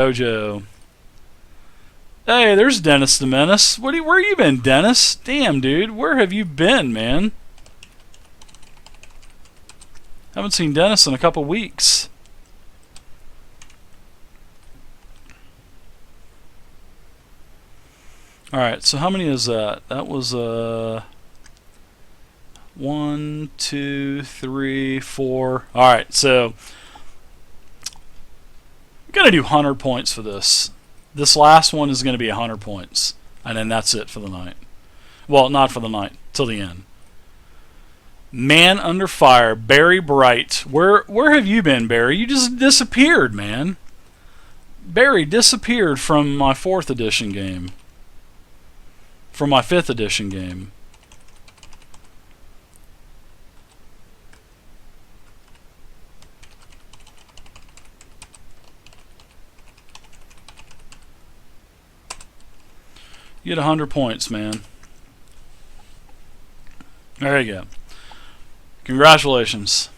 Dojo. Hey, there's Dennis the Menace. Where you been, Dennis? Damn, dude, where have you been, man? Haven't seen Dennis in a couple weeks. Alright, so how many is that? That was, 1, 2, 3, 4. Alright, so I'm going to do 100 points for this. This last one is going to be 100 points. And then that's it for the night. Well, not for the night, till the end. Man Under Fire, Barry Bright. Where have you been, Barry? You just disappeared, man. Barry disappeared from my 4th edition game. From my 5th edition game. You get 100 points, man. There you go. Congratulations.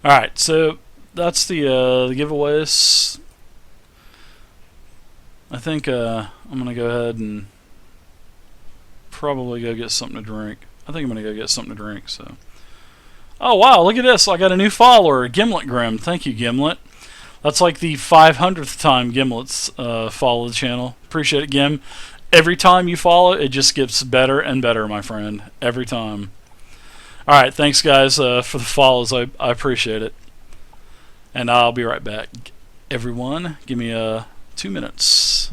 Alright, so that's the giveaways. I think I'm going to go ahead and probably go get something to drink. I think I'm going to go get something to drink, so. Oh, wow, look at this. I got a new follower, Gimlet Grim. Thank you, Gimlet. That's like the 500th time Gimlet's followed the channel. Appreciate it, Gim. Every time you follow, it just gets better and better, my friend. Every time. Alright, thanks, guys, for the follows. I appreciate it. And I'll be right back. Everyone, give me 2 minutes.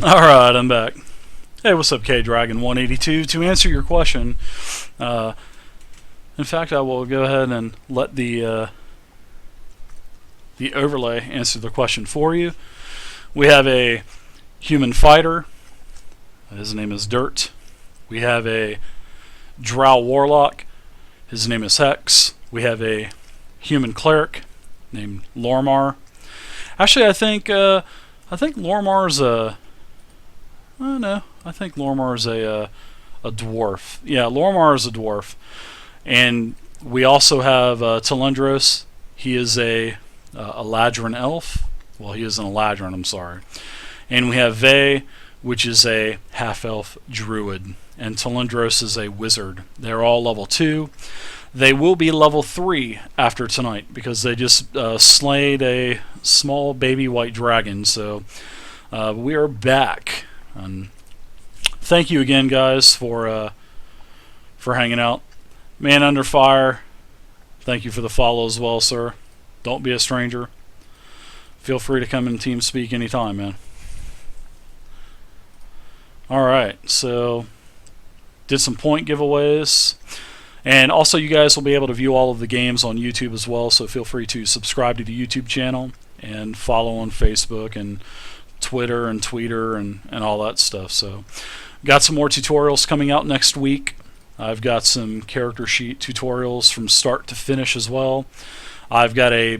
Alright, I'm back. Hey, what's up, K-Dragon182? To answer your question, in fact, I will go ahead and let the overlay answer the question for you. We have a human fighter. His name is Dirt. We have a Drow Warlock. His name is Hex. We have a human cleric named Lormar. Actually, I think Lormar's a... Oh, no. I think Lormar's a dwarf. Yeah, Lormar is a dwarf. And we also have Telendros. He is a Eladrin elf. Well, he is an Eladrin, I'm sorry. And we have Vey, which is a half-elf druid. And Telendros is a wizard. They're all level 2. They will be level 3 after tonight because they just slayed a small baby white dragon. So we are back. And thank you again, guys, for hanging out. Man Under Fire, thank you for the follow as well, sir. Don't be a stranger. Feel free to come in TeamSpeak anytime, man. Alright, so did some point giveaways. And also you guys will be able to view all of the games on YouTube as well, so feel free to subscribe to the YouTube channel and follow on Facebook and Twitter and Tweeter and all that stuff. So got some more tutorials coming out next week. I've got some character sheet tutorials from start to finish as well. I've got a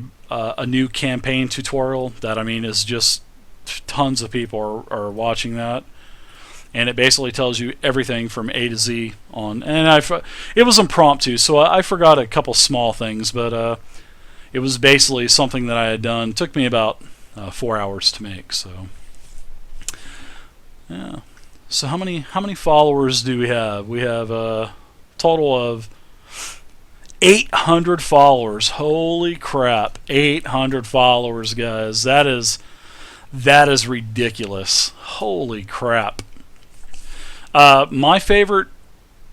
new campaign tutorial that, I mean, is just tons of people are watching that. And it basically tells you everything from A to Z on. And it was impromptu, so I forgot a couple small things, but it was basically something that I had done. It took me about 4 hours to make. So yeah. So how many followers do we have? We have a total of 800 followers. Holy crap! 800 followers, guys. That is ridiculous. Holy crap! My favorite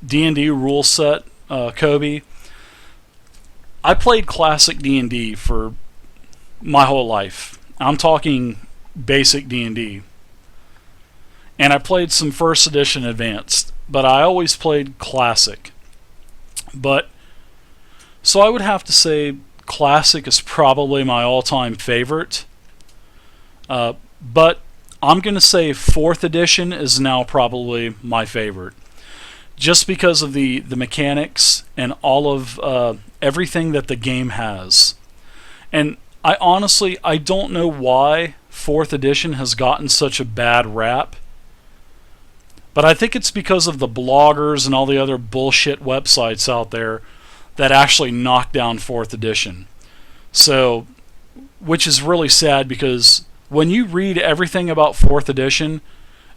D&D rule set, Kobe. I played classic D&D for my whole life. I'm talking basic D&D. And I played some first edition advanced, but I always played classic. But so I would have to say classic is probably my all-time favorite. But I'm going to say 4th edition is now probably my favorite. Just because of the mechanics and all of everything that the game has. And I honestly don't know why 4th edition has gotten such a bad rap. But I think it's because of the bloggers and all the other bullshit websites out there that actually knocked down 4th edition. So, which is really sad because when you read everything about 4th edition,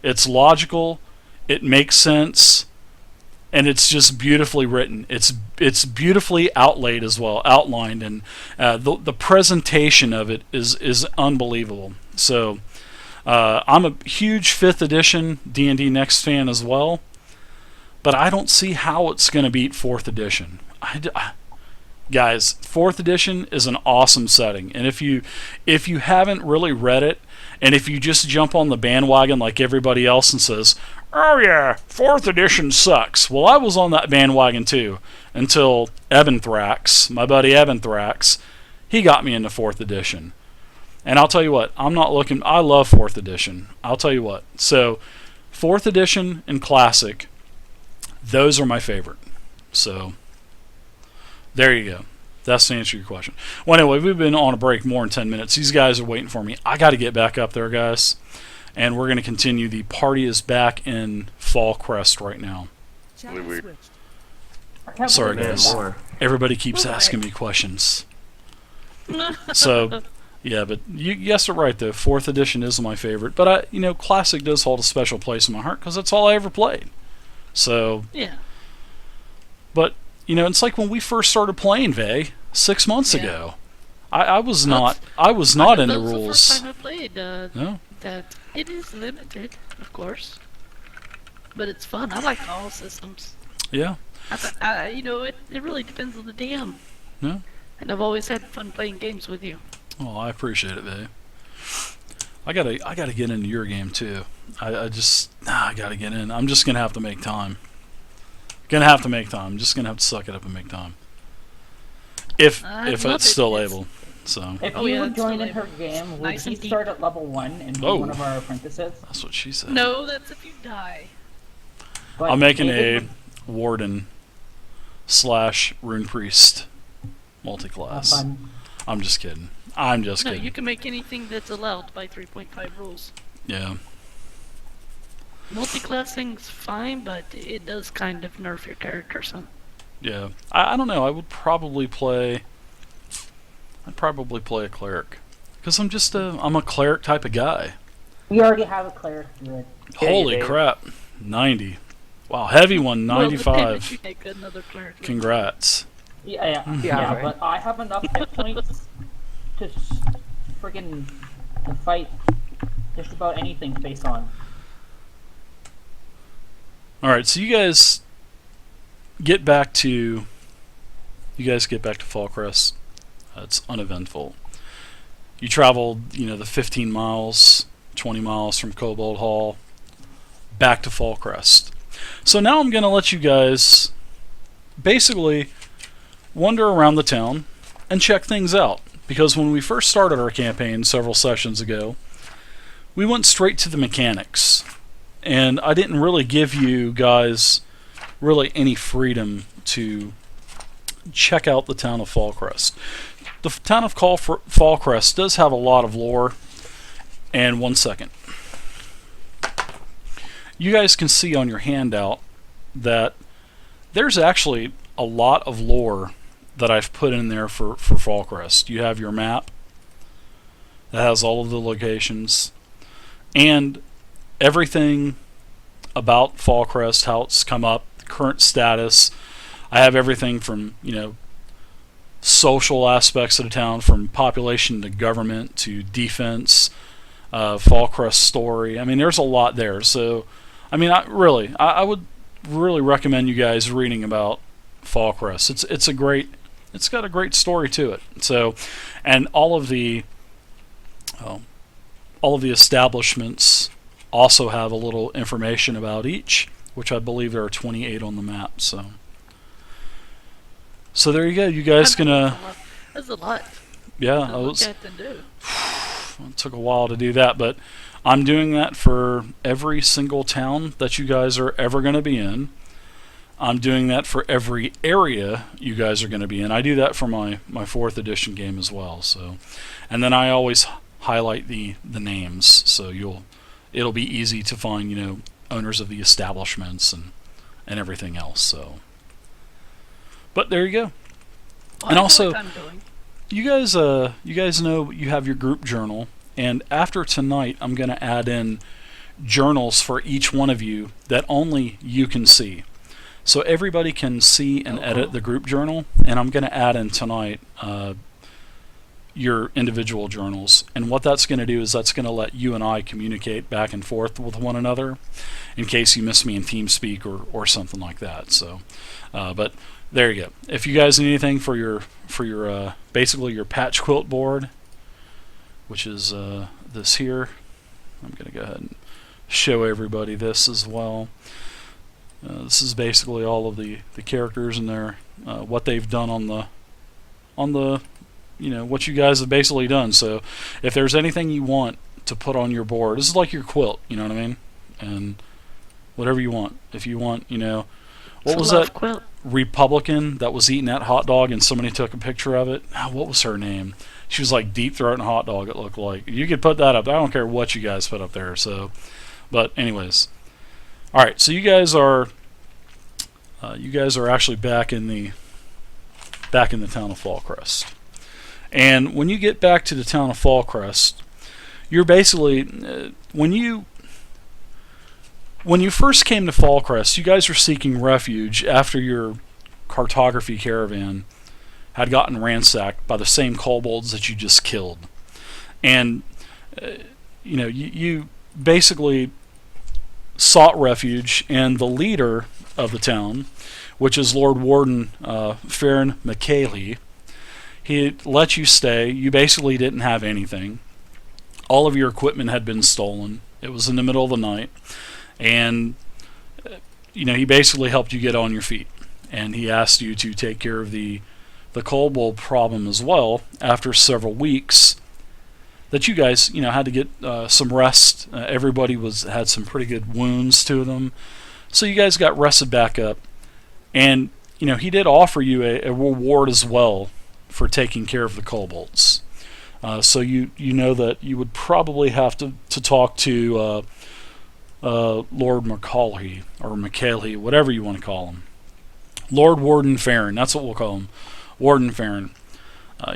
it's logical, it makes sense, and it's just beautifully written. It's beautifully outlaid as well, outlined, and the presentation of it is unbelievable. So I'm a huge 5th edition D&D Next fan as well, but I don't see how it's going to beat 4th edition. Guys, 4th edition is an awesome setting, and if you haven't really read it, and if you just jump on the bandwagon like everybody else and says, "Oh yeah, 4th edition sucks," well, I was on that bandwagon too until Ebenthrax, my buddy Ebenthrax, he got me into 4th edition. And I'll tell you what, I love 4th edition. I'll tell you what. So, 4th edition and classic, those are my favorite. So, there you go. That's to answer your question. Well, anyway, we've been on a break more than 10 minutes. These guys are waiting for me. I got to get back up there, guys. And we're going to continue. The party is back in Fall Crest right now. Weird. Sorry, guys. Everybody keeps asking me questions. So, yeah, but you guessed it right, though. 4th edition is my favorite. But, Classic does hold a special place in my heart because that's all I ever played. So, yeah. But, it's like when we first started playing Vey 6 months ago. I was not into rules. That was the first time I played. No? That it is limited, of course, but it's fun. I like all systems. Yeah. It really depends on the DM. Yeah. And I've always had fun playing games with you. Oh, I appreciate it, Vey. I gotta get into your game too. I gotta get in. I'm just gonna have to make time. Gonna have to make time. Just gonna have to suck it up and make time. If love it's it. still It's- able. So If Oh, you yeah, would it's join still in her able. game, would Nice you and deep. start at level 1 and be Oh. one of our apprentices? that's what she said. No, that's if you die. But I'm making David a warden / rune priest would have multi-class. fun. I'm just kidding. I'm just No, kidding. you can make anything that's allowed by 3.5 rules. Yeah. Multi-classing's fine, but it does kind of nerf your character some. Yeah. I don't know. I'd probably play a cleric. Because I'm a cleric type of guy. We already have a cleric druid. Holy Dave. crap. 90. Wow, heavy one, Well, depending if 95. you make another cleric. Congrats. Yeah, right. but I have enough hit points to friggin' to fight just about anything face on. Alright, so you guys get back to Fallcrest. It's uneventful. You traveled, the 15 miles, 20 miles from Cobalt Hall back to Fallcrest. So now I'm going to let you guys basically wander around the town and check things out. Because when we first started our campaign several sessions ago, we went straight to the mechanics. And I didn't really give you guys really any freedom to check out the town of Fallcrest. The town of Fallcrest does have a lot of lore. And 1 second. You guys can see on your handout that there's actually a lot of lore that I've put in there for Fallcrest. You have your map that has all of the locations and everything about Fallcrest, how it's come up, the current status. I have everything from, social aspects of the town, from population to government to defense, Fallcrest story. I mean, there's a lot there. So, I mean, I would really recommend you guys reading about Fallcrest. It's got a great story to it. So, and all of the establishments also have a little information about each, which I believe there are 28 on the map. So there you go. You guys gonna, That's a lot yeah, to look at and do. it took a while to do that, but I'm doing that for every single town that you guys are ever going to be in. I'm doing that for every area you guys are going to be in. I do that for my 4th edition game as well. So, and then I always highlight the names, so it'll be easy to find owners of the establishments and everything else. So, but there you go. Well, And I know also- what I'm doing. You guys know you have your group journal, and after tonight, I'm going to add in journals for each one of you that only you can see. So everybody can see and edit the group journal, and I'm going to add in tonight your individual journals. And what that's going to do is that's going to let you and I communicate back and forth with one another in case you miss me in TeamSpeak or something like that. So, but there you go. If you guys need anything for your basically your patch quilt board, which is this here, I'm going to go ahead and show everybody this as well. This is basically all of the characters and their what they've done on the what you guys have basically done. So if there's anything you want to put on your board, this is like your quilt, you know what I mean? And whatever you want. If you want, what It's a was love that quilt. Republican that was eating that hot dog and somebody took a picture of it? What was her name? She was like deep throating a hot dog, it looked like. You could put that up. I don't care what you guys put up there. So, but anyways. All right, so you guys are actually back in the town of Fallcrest. And when you get back to the town of Fallcrest, you're basically when you first came to Fallcrest, you guys were seeking refuge after your cartography caravan had gotten ransacked by the same kobolds that you just killed. And you basically sought refuge, and the leader of the town, which is Lord Warden Farron McKaylee, he let you stay. You basically didn't have anything. all of your equipment had been stolen. It was in the middle of the night, and he basically helped you get on your feet, and he asked you to take care of the kobold problem as well. After several weeks, that you guys had to get some rest. Everybody had some pretty good wounds to them, so you guys got rested back up, and he did offer you a reward as well for taking care of the kobolds. So you know that you would probably have to talk to Lord McCalhy, or McCalhy, whatever you want to call him. Lord Warden Farron, that's what we'll call him. Warden Farron.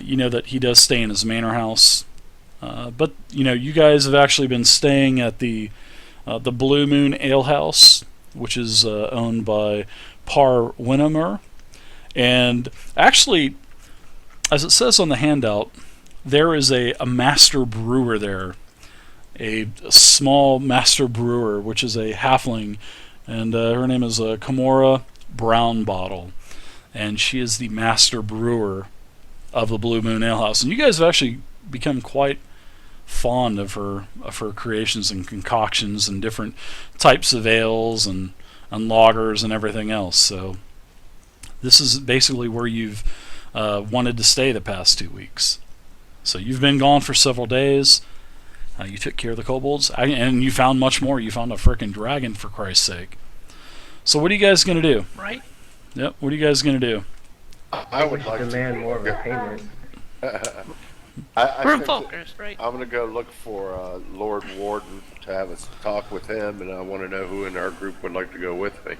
You know that he does stay in his manor house. But you guys have actually been staying at the Blue Moon Ale House, which is owned by Par Winnemer. And actually, as it says on the handout, there is a master brewer there, a small master brewer, which is a halfling, and her name is Kimora Brownbottle, and she is the master brewer of the Blue Moon Ale House. And you guys have actually become quite fond of her creations and concoctions and different types of ales and lagers and everything else. So this is basically where you've wanted to stay the past 2 weeks. So you've been gone for several days. You took care of the kobolds, and you found much more. You found a frickin' dragon, for Christ's sake. So what are you guys gonna do? Right? Yep. What are you guys gonna do? I would like demand more of a payment. I We're in think that Falkers, right? I'm gonna go look for Lord Warden to have a talk with him, and I want to know who in our group would like to go with me.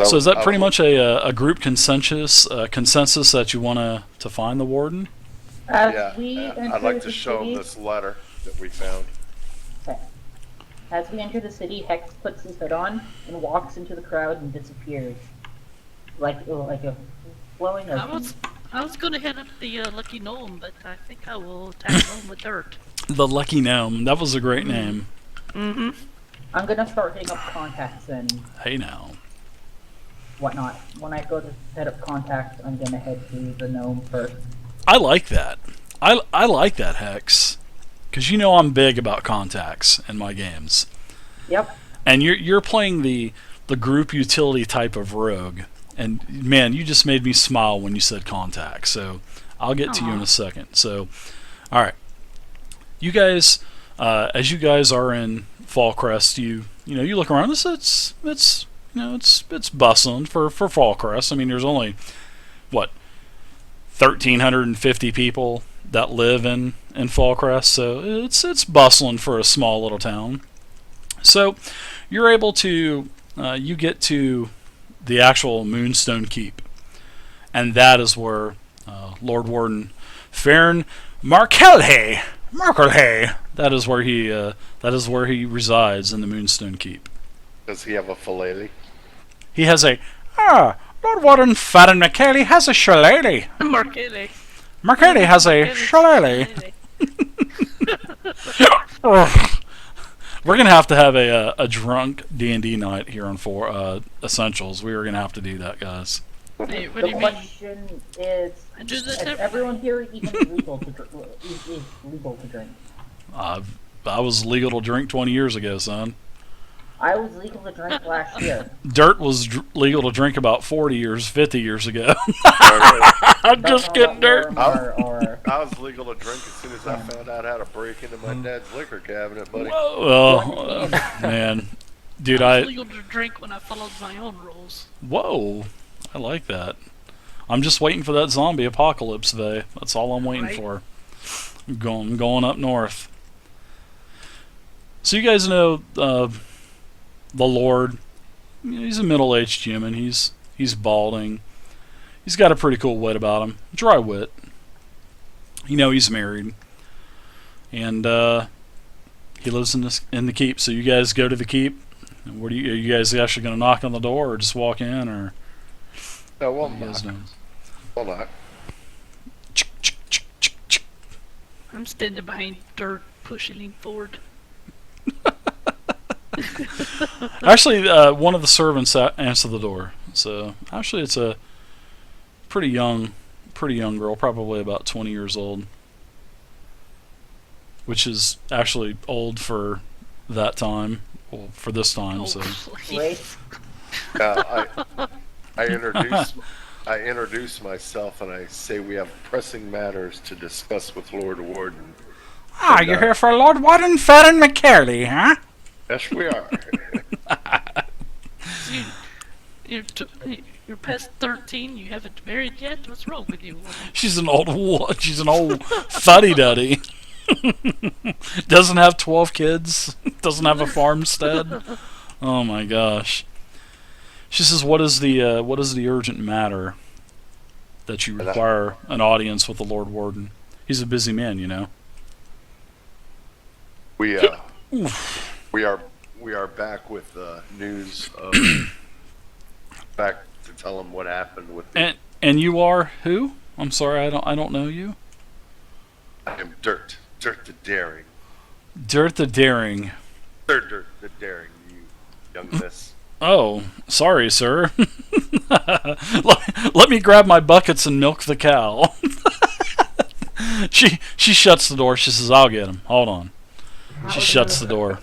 So is that pretty much a group consensus that you want to find the warden? I'd like to show him this letter that we found. As we enter the city, Hex puts his hood on and walks into the crowd and disappears, like a flowing ocean. I was gonna hit up the Lucky Gnome, but I think I will tag him with Dirt. The Lucky Gnome. That was a great name. Mm-hmm. I'm gonna start hitting up contacts and Hey now. whatnot. When I go to set up contacts, I'm gonna head to the gnome first. I like that. I like that, Hex, because I'm big about contacts in my games. Yep. And you're playing the group utility type of rogue, and man, you just made me smile when you said contacts. So I'll get to you in a second. So, all right, you guys, as you guys are in Fallcrest, you look around. It's bustling for Fallcrest. I mean, there's only what 1,350 people that live in Fallcrest, so it's bustling for a small little town. So you're able to you get to the actual Moonstone Keep, and that is where Lord Warden Farron Markelhay, that is where he resides in the Moonstone Keep. Does he have a philale? He has Lord Warden Farron Markelhay has a shillelagh. Markelly. Markelly has a shillelagh. We're gonna have to have a drunk D&D night here on Essentials. We are gonna have to do that, guys. Hey, what do The you mean? question is Is everyone here even legal to is legal to drink? I was legal to drink 20 years ago, son. I was legal to drink last year. Dirt was legal to drink about 50 years ago. I'm just kidding, Dirt. I was legal to drink as soon as I found out how to break into my dad's liquor cabinet, buddy. Whoa, man, dude, I was legal to drink when I followed my own rules. Whoa, I like that. I'm just waiting for that zombie apocalypse day. That's all I'm waiting for. I'm going up north. So you guys know the Lord. He's a middle-aged human. He's balding. He's got a pretty cool wit about him. Dry wit. He's married, and he lives in the keep. So you guys go to the keep. And are you guys actually going to knock on the door, or just walk in, or? No, we'll What are you guys knock. doing? We'll knock. I'm standing behind Dirt, pushing him forward. Actually, one of the servants answered the door. So actually, it's a pretty young girl, probably about 20 years old. which is actually old for that time, well, for this time. Oh, So please. I introduce myself and I say we have pressing matters to discuss with Lord Warden. you're here for Lord Warden Farron McCarley, huh? Yes, we are. You're past 13. You haven't married yet. What's wrong with you, woman? She's an old fuddy duddy. Doesn't have 12 kids. Doesn't have a farmstead. Oh my gosh. She says, "What is the urgent matter that you require an audience with the Lord Warden? He's a busy man, you know." We are back with news of back to tell him what happened with the, And you are who? I'm sorry, I don't know you. I am Dirt the Daring. Dirt the Daring. Dirt the Daring, you young miss. Oh, sorry, sir. Let me grab my buckets and milk the cow. She shuts the door. She says, "I'll get him. Hold on." She shuts the door.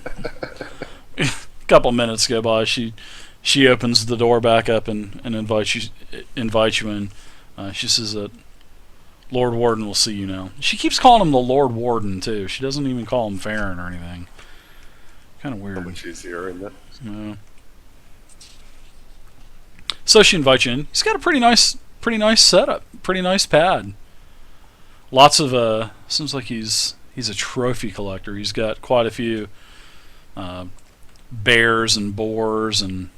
A couple minutes go by. She opens the door back up and invites you in. She says that Lord Warden will see you now. She keeps calling him the Lord Warden too. She doesn't even call him Farron or anything. Kind of How weird. much easier, isn't it? Yeah. So she invites you in. He's got a pretty nice setup, pretty nice pad. Lots of seems like he's a trophy collector. He's got quite a few bears and boars and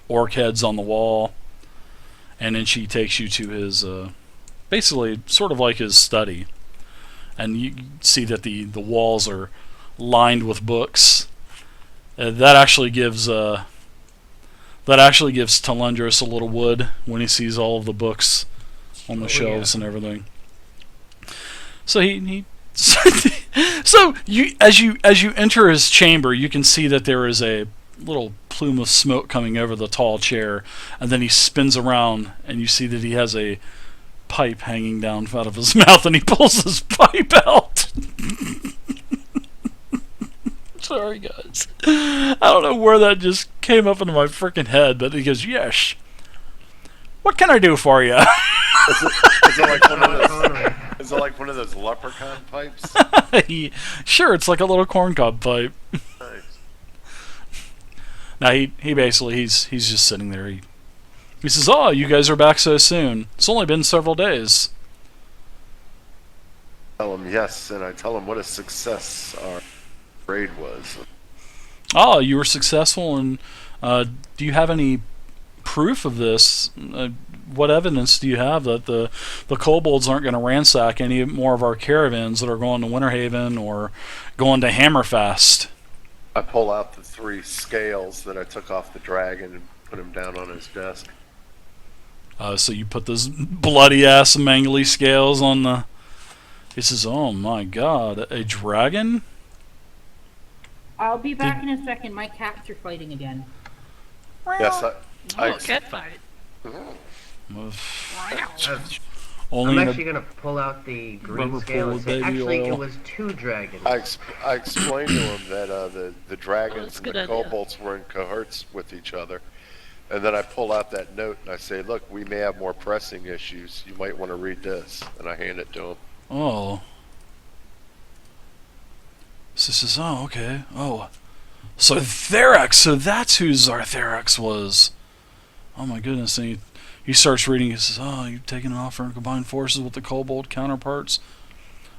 orc heads on the wall. And then she takes you to his basically sort of like his study. And you see that the walls are lined with books. That actually gives Telendros a little wood when he sees all of the books on the shelves and everything. So he so you as you enter his chamber, you can see that there is a little plume of smoke coming over the tall chair, and then he spins around and you see that he has a pipe hanging down out of his mouth, and he pulls his pipe out. Sorry, guys. I don't know where that just came up into my freaking head, but he goes, "Yes. What can I do for you?" Is it like one of those leprechaun pipes? Sure, it's like a little corncob pipe. Nice. Now he basically he's just sitting there. He says, "Oh, you guys are back so soon. It's only been several days." Tell him yes, and I tell him what a success our raid was. "Oh, you were successful, and do you have any proof of this? What evidence do you have that the kobolds aren't going to ransack any more of our caravans that are going to Winterhaven or going to Hammerfest?" I pull out the 3 scales that I took off the dragon and put them down on his desk. So you put those bloody ass mangly scales on the. He says, "Oh my God, a dragon?" I'll be back in a second. My cats are fighting again. Yes, Oh, cat fight. Only I'm in a- actually going to pull out the green Rubber scale pool and with say, baby actually, oil. it was 2 dragons. I explained to him that the dragons that's a and good the idea. kobolds were in cohorts with each other. And then I pull out that note and I say, "Look, we may have more pressing issues. You might want to read this." And I hand it to him. Oh. So he says, "Oh, okay. Oh. So Therax, so that's who Zartherax was." Oh my goodness. And he starts reading. He says, "Oh, you've taken an offer and combined forces with the kobold counterparts.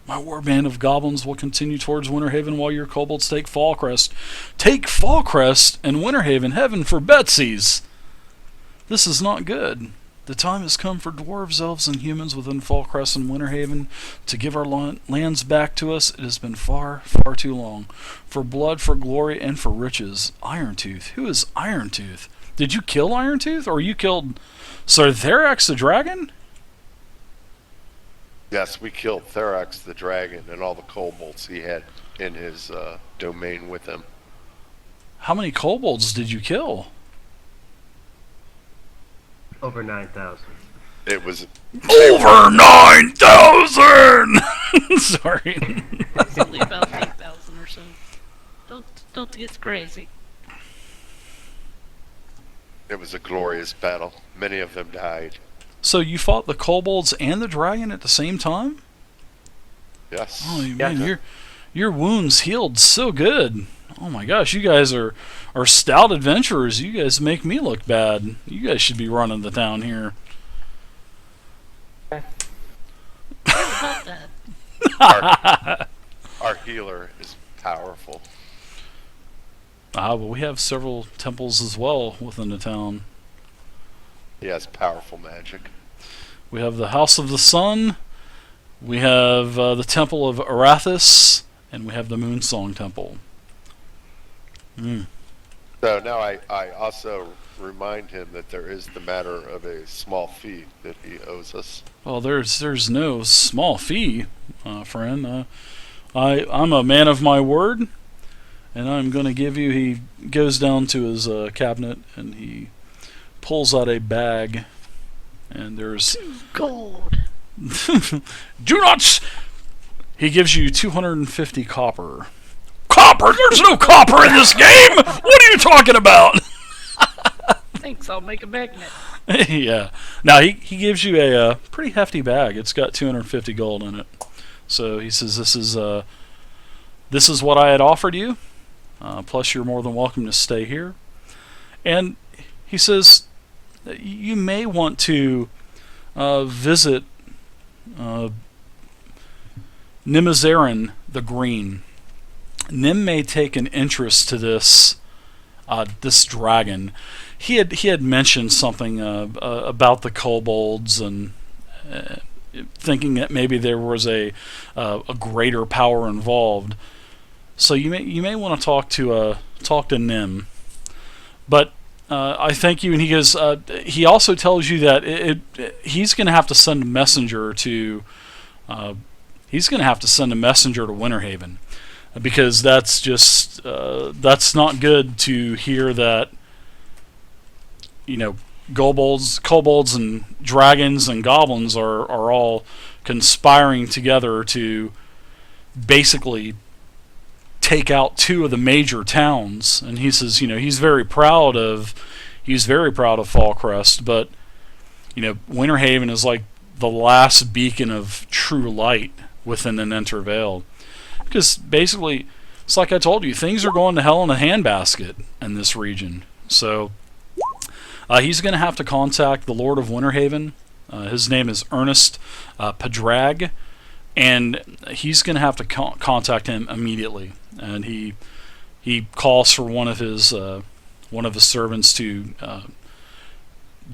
My warband of goblins will continue towards Winterhaven while your kobolds take Fallcrest. Take Fallcrest and Winterhaven, heaven for Betsy's. This is not good. The time has come for dwarves, elves, and humans within Fallcrest and Winterhaven to give our lands back to us. It has been far, far too long. For blood, for glory, and for riches. Irontooth. Who is Irontooth? Did you kill Irontooth, or you killed Sartherax the dragon?" Yes, we killed Therax the dragon and all the kobolds he had in his domain with him. How many kobolds did you kill? Over 9,000. It was Over 9,000! Sorry. It's only about 8,000 or so. Don't get crazy. It was a glorious battle. Many of them died. So you fought the kobolds and the dragon at the same time? Yes. Oh man, your wounds healed so good. Oh my gosh, you guys are stout adventurers. You guys make me look bad. You guys should be running the town here. What about that? Our healer is powerful. But we have several temples as well within the town. He has powerful magic. We have the House of the Sun, we have the Temple of Arathis, and we have the Moonsong Temple. So now I also remind him that there is the matter of a small fee that he owes us. Well, there's no small fee, friend. I'm a man of my word, and I'm going to give you. He goes down to his cabinet and he pulls out a bag, and there's Gold. do not. He gives you 250 copper. Copper? There's no copper in this game. What are you talking about? Thanks, I'll make a magnet. Yeah. Now he gives you a pretty hefty bag. It's got 250 gold in it. So he says, "This is what I had offered you. Plus, you're more than welcome to stay here." And he says, "You may want to visit Nimizarin the Green. Nim may take an interest to this dragon." He had mentioned something about the kobolds and thinking that maybe there was a greater power involved. So you may want to talk to Nim. But I thank you. And he goes. He also tells you that he's going to have to send a messenger to. He's going to have to send a messenger to Winterhaven, because that's just that's not good to hear that. Kobolds and dragons and goblins are all conspiring together to basically take out two of the major towns. And he says, he's very proud of Fallcrest, but Winterhaven is like the last beacon of true light within the Nentervale, because basically it's like I told you, things are going to hell in a handbasket in this region. So he's going to have to contact the Lord of Winterhaven. His name is Ernest Padrag, and he's going to have to contact him immediately. And he calls for one of his servants to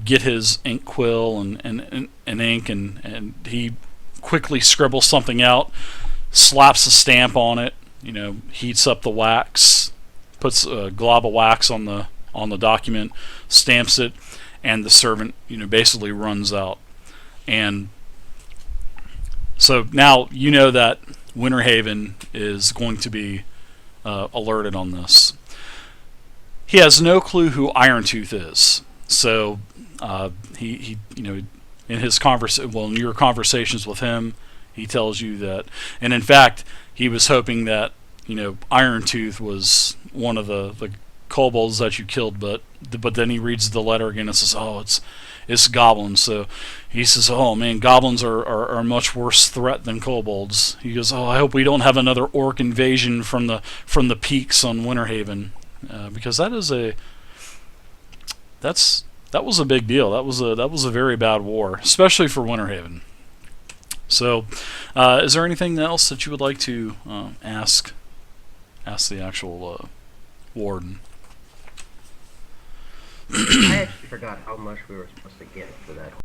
get his ink quill and ink, and he quickly scribbles something out, slaps a stamp on it, heats up the wax, puts a glob of wax on the document, stamps it, and the servant, basically runs out. And so now you know that Winterhaven is going to be alerted on this. He has no clue who Irontooth is. So he in your conversations with him, he tells you that, and in fact, he was hoping that Irontooth was one of the kobolds that you killed, but then he reads the letter again and says, "Oh, it's goblins." So he says, "Oh man, goblins are a much worse threat than kobolds." He goes, "Oh, I hope we don't have another orc invasion from the peaks on Winterhaven, because that was a big deal. That was a very bad war, especially for Winterhaven." So, is there anything else that you would like to ask the actual warden? I actually forgot how much we were supposed to get for that